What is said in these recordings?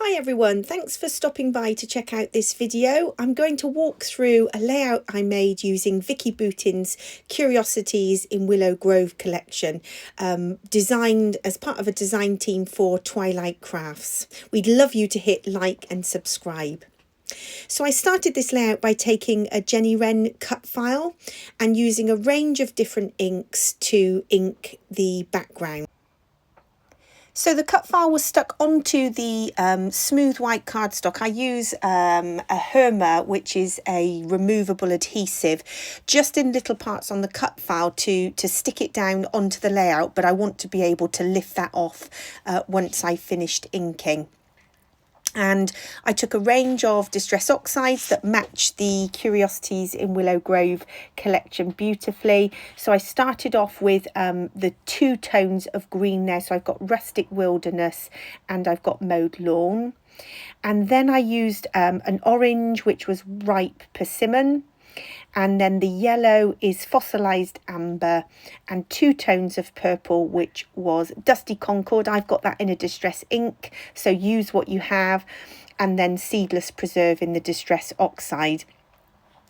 Hi everyone, thanks for stopping by to check out this video. I'm going to walk through a layout I made using Vicki Boutin's Curiosities in Willow Grove collection, designed as part of a design team for Twilight crafts. We'd love you to hit like and subscribe. So I started this layout by taking a Jennywren Cutfile and using a range of different inks to ink the background. So the cut file was stuck onto the smooth white cardstock. I use a Herma, which is a removable adhesive, just in little parts on the cut file to stick it down onto the layout, but I want to be able to lift that off once I finished inking. And I took a range of distress oxides that match the Curiosities in Willow Grove collection beautifully. So I started off with the two tones of green there. So I've got Rustic Wilderness and I've got Mowed Lawn. And then I used an orange, which was Ripe Persimmon. And then the yellow is Fossilized Amber, and two tones of purple, which was Dusty Concord. I've got that in a distress ink, so use what you have. And then Seedless Preserve in the distress oxide.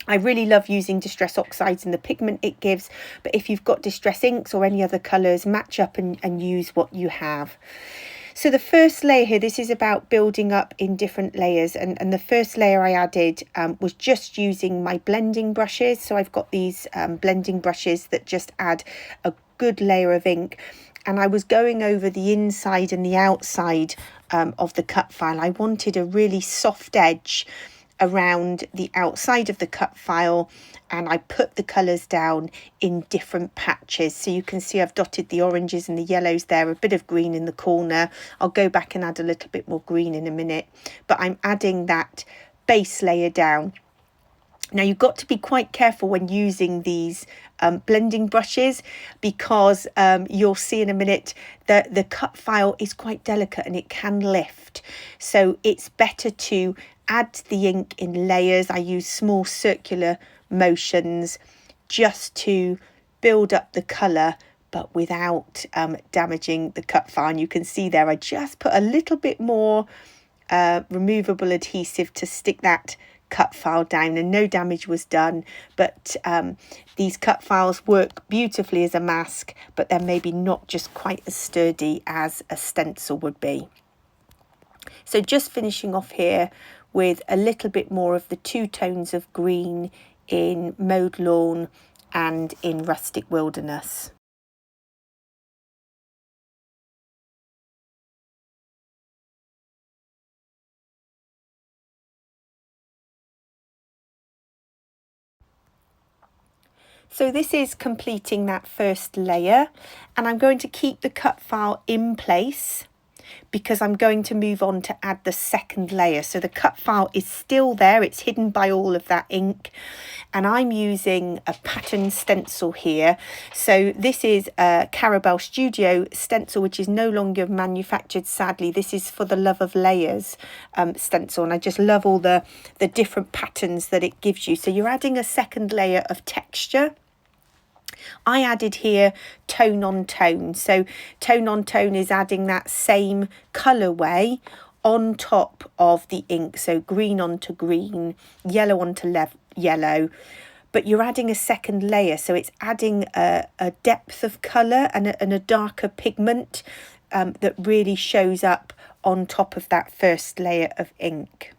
I really love using distress oxides and the pigment it gives, but if you've got distress inks or any other colours, match up and use what you have. So the first layer here, this is about building up in different layers, and the first layer I added was just using my blending brushes. So I've got these blending brushes that just add a good layer of ink, and I was going over the inside and the outside of the cut file. I wanted a really soft edge around the outside of the cut file, and I put the colours down in different patches. So you can see I've dotted the oranges and the yellows there, a bit of green in the corner. I'll go back and add a little bit more green in a minute, but I'm adding that base layer down. Now you've got to be quite careful when using these blending brushes, because you'll see in a minute that the cut file is quite delicate and it can lift. So it's better to add the ink in layers. I use small circular motions just to build up the colour, but without damaging the cut file. And you can see there I just put a little bit more removable adhesive to stick that cut file down, and no damage was done. But these cut files work beautifully as a mask, but they're maybe not just quite as sturdy as a stencil would be. So just finishing off here with a little bit more of the two tones of green in Mowed Lawn and in Rustic Wilderness. So this is completing that first layer, and I'm going to keep the cut file in place because I'm going to move on to add the second layer. So the cut file is still there, it's hidden by all of that ink, and I'm using a pattern stencil here. So this is a Carabelle Studio stencil, which is no longer manufactured, sadly. This is for the Love of Layers stencil, and I just love all the different patterns that it gives you. So you're adding a second layer of texture. I added here tone on tone. So tone on tone is adding that same colourway on top of the ink. So green onto green, yellow onto yellow. But you're adding a second layer. So it's adding a depth of colour and a darker pigment that really shows up on top of that first layer of ink.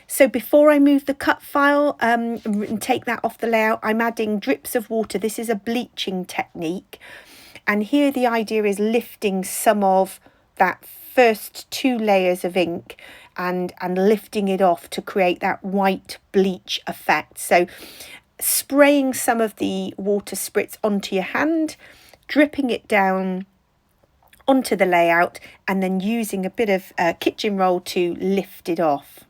So before I move the cut file and take that off the layout, I'm adding drips of water. This is a bleaching technique. And here the idea is lifting some of that first two layers of ink and lifting it off to create that white bleach effect. So spraying some of the water spritz onto your hand, dripping it down onto the layout, and then using a bit of kitchen roll to lift it off.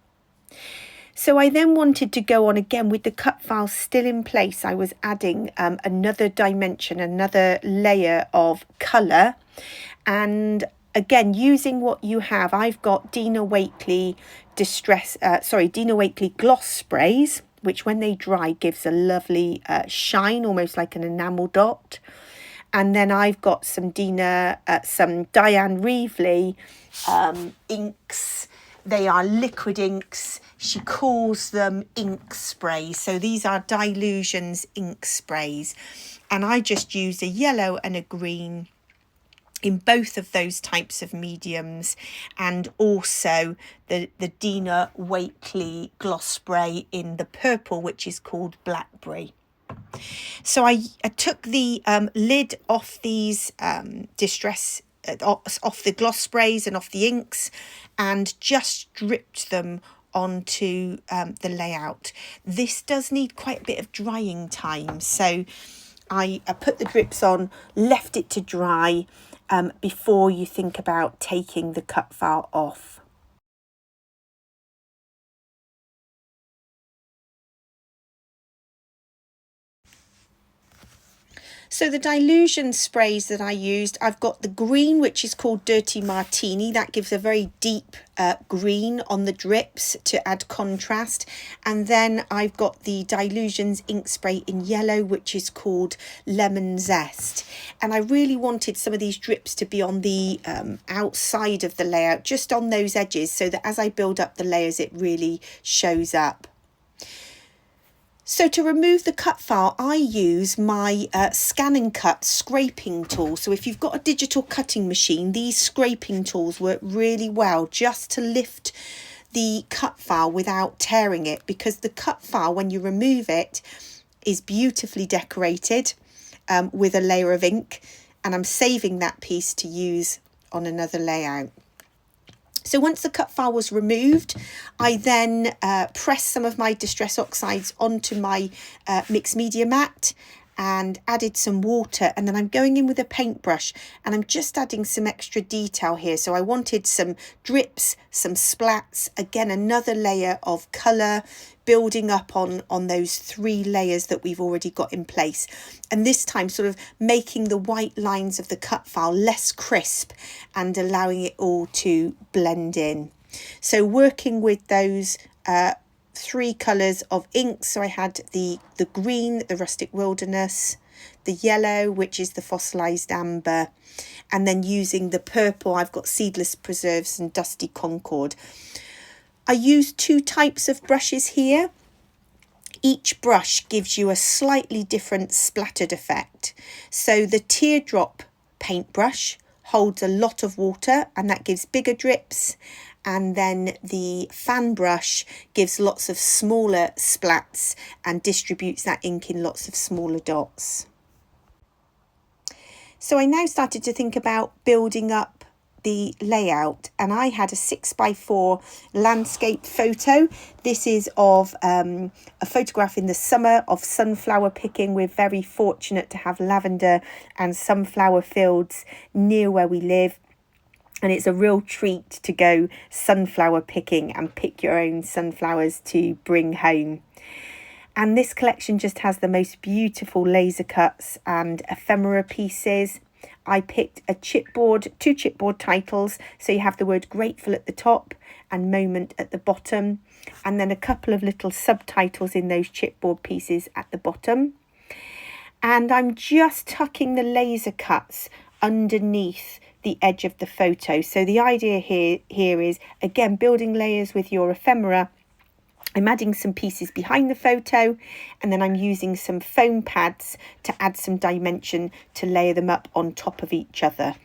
So I then wanted to go on again with the cut file still in place. I was adding another dimension, another layer of colour, and again using what you have. I've got Dina Wakley gloss sprays, which when they dry gives a lovely shine, almost like an enamel dot. And then I've got some Diane Reevely inks They are liquid inks. She calls them ink sprays. So these are Dylusions ink sprays. And I just use a yellow and a green in both of those types of mediums, and also the Dina Wakley gloss spray in the purple, which is called Blackberry. So I took the lid off these off the gloss sprays and off the inks, and just dripped them onto the layout. This does need quite a bit of drying time, so I put the drips on, left it to dry before you think about taking the cut file off. So the Dylusion sprays that I used, I've got the green, which is called Dirty Martini. That gives a very deep green on the drips to add contrast. And then I've got the Dylusions ink spray in yellow, which is called Lemon Zest. And I really wanted some of these drips to be on the outside of the layout, just on those edges, so that as I build up the layers, it really shows up. So to remove the cut file, I use my Scan and Cut scraping tool. So if you've got a digital cutting machine, these scraping tools work really well just to lift the cut file without tearing it, because the cut file, when you remove it, is beautifully decorated with a layer of ink, and I'm saving that piece to use on another layout. So once the cut file was removed, I then pressed some of my Distress Oxides onto my mixed media mat and added some water, and then I'm going in with a paintbrush and I'm just adding some extra detail here. So I wanted some drips, some splats, again another layer of colour, building up on those 3 layers that we've already got in place, and this time sort of making the white lines of the cut file less crisp and allowing it all to blend in. So working with those 3 colours of ink, so I had the green, the Rustic Wilderness, the yellow, which is the Fossilised Amber, and then using the purple, I've got Seedless Preserves and Dusty Concord. I use 2 types of brushes here. Each brush gives you a slightly different splattered effect. So the Teardrop paintbrush holds a lot of water and that gives bigger drips, and then the fan brush gives lots of smaller splats and distributes that ink in lots of smaller dots. So I now started to think about building up the layout, and I had a 6x4 landscape photo. This is of a photograph in the summer of sunflower picking. We're very fortunate to have lavender and sunflower fields near where we live, and it's a real treat to go sunflower picking and pick your own sunflowers to bring home. And this collection just has the most beautiful laser cuts and ephemera pieces. I picked a chipboard, 2 chipboard titles, so you have the word grateful at the top and moment at the bottom, and then a couple of little subtitles in those chipboard pieces at the bottom. And I'm just tucking the laser cuts underneath the edge of the photo. So the idea here is, again, building layers with your ephemera. I'm adding some pieces behind the photo, and then I'm using some foam pads to add some dimension to layer them up on top of each other.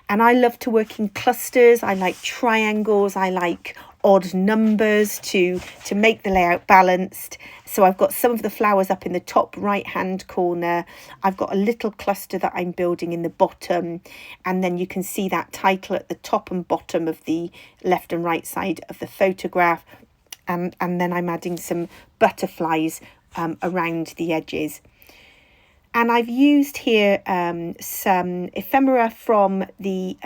And I love to work in clusters. I like triangles. I like odd numbers to make the layout balanced. So I've got some of the flowers up in the top right hand corner. I've got a little cluster that I'm building in the bottom, and then you can see that title at the top and bottom of the left and right side of the photograph. And then I'm adding some butterflies around the edges. And I've used here some ephemera from the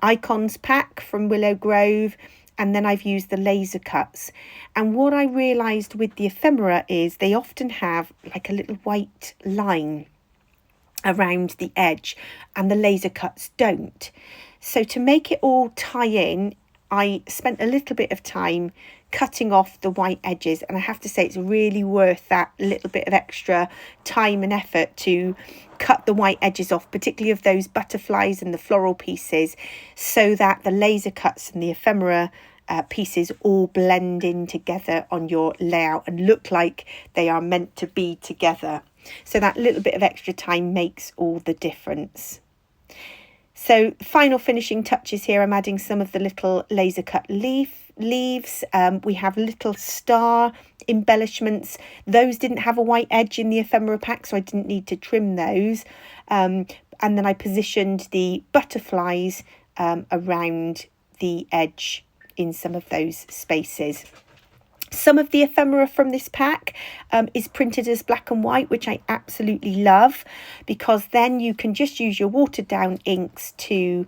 Icons pack from Willow Grove, and then I've used the laser cuts. And what I realised with the ephemera is they often have like a little white line around the edge, and the laser cuts don't. So to make it all tie in, I spent a little bit of time cutting off the white edges, and I have to say it's really worth that little bit of extra time and effort to cut the white edges off, particularly of those butterflies and the floral pieces, so that the laser cuts and the ephemera pieces all blend in together on your layout and look like they are meant to be together. So that little bit of extra time makes all the difference. So final finishing touches here, I'm adding some of the little laser cut leaves. We have little star embellishments. Those didn't have a white edge in the ephemera pack, so I didn't need to trim those. And then I positioned the butterflies around the edge in some of those spaces. Some of the ephemera from this pack is printed as black and white, which I absolutely love, because then you can just use your watered down inks to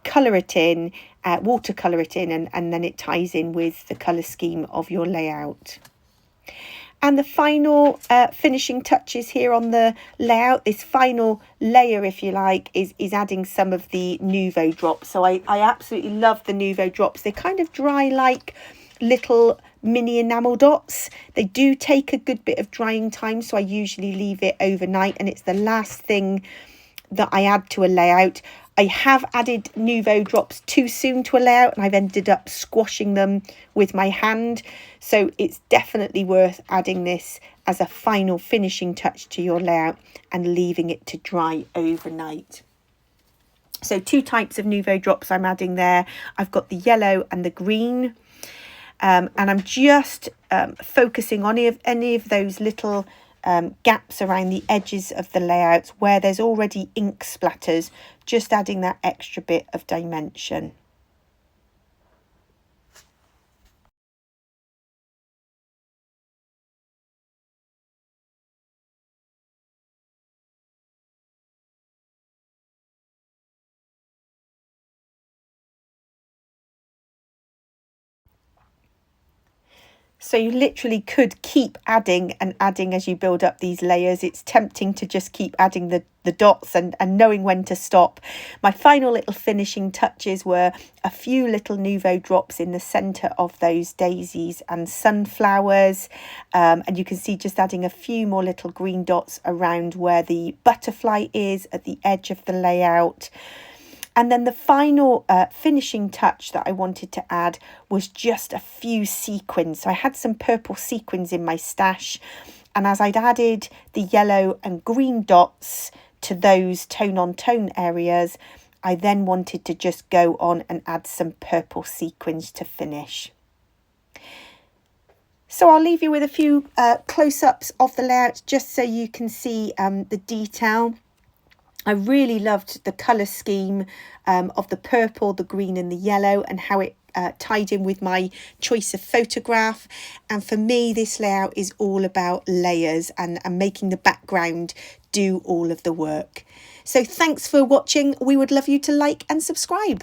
colour it in, watercolour it in, and then it ties in with the colour scheme of your layout. And the final finishing touches here on the layout, this final layer, if you like, is adding some of the Nuvo drops. So I absolutely love the Nuvo drops. They're kind of dry like little mini enamel dots. They do take a good bit of drying time, so I usually leave it overnight, and it's the last thing that I add to a layout. I have added Nuvo drops too soon to a layout, and I've ended up squashing them with my hand. So it's definitely worth adding this as a final finishing touch to your layout and leaving it to dry overnight. So 2 types of Nuvo drops I'm adding there. I've got the yellow and the green. And I'm just focusing on any of those little gaps around the edges of the layouts where there's already ink splatters, just adding that extra bit of dimension. So you literally could keep adding and adding as you build up these layers. It's tempting to just keep adding the dots and knowing when to stop. My final little finishing touches were a few little Nuvo drops in the centre of those daisies and sunflowers. And you can see just adding a few more little green dots around where the butterfly is at the edge of the layout. And then the final finishing touch that I wanted to add was just a few sequins. So I had some purple sequins in my stash. And as I'd added the yellow and green dots to those tone on tone areas, I then wanted to just go on and add some purple sequins to finish. So I'll leave you with a few close-ups of the layout just so you can see the detail. I really loved the colour scheme of the purple, the green and the yellow, and how it tied in with my choice of photograph. And for me, this layout is all about layers and making the background do all of the work. So thanks for watching. We would love you to like and subscribe.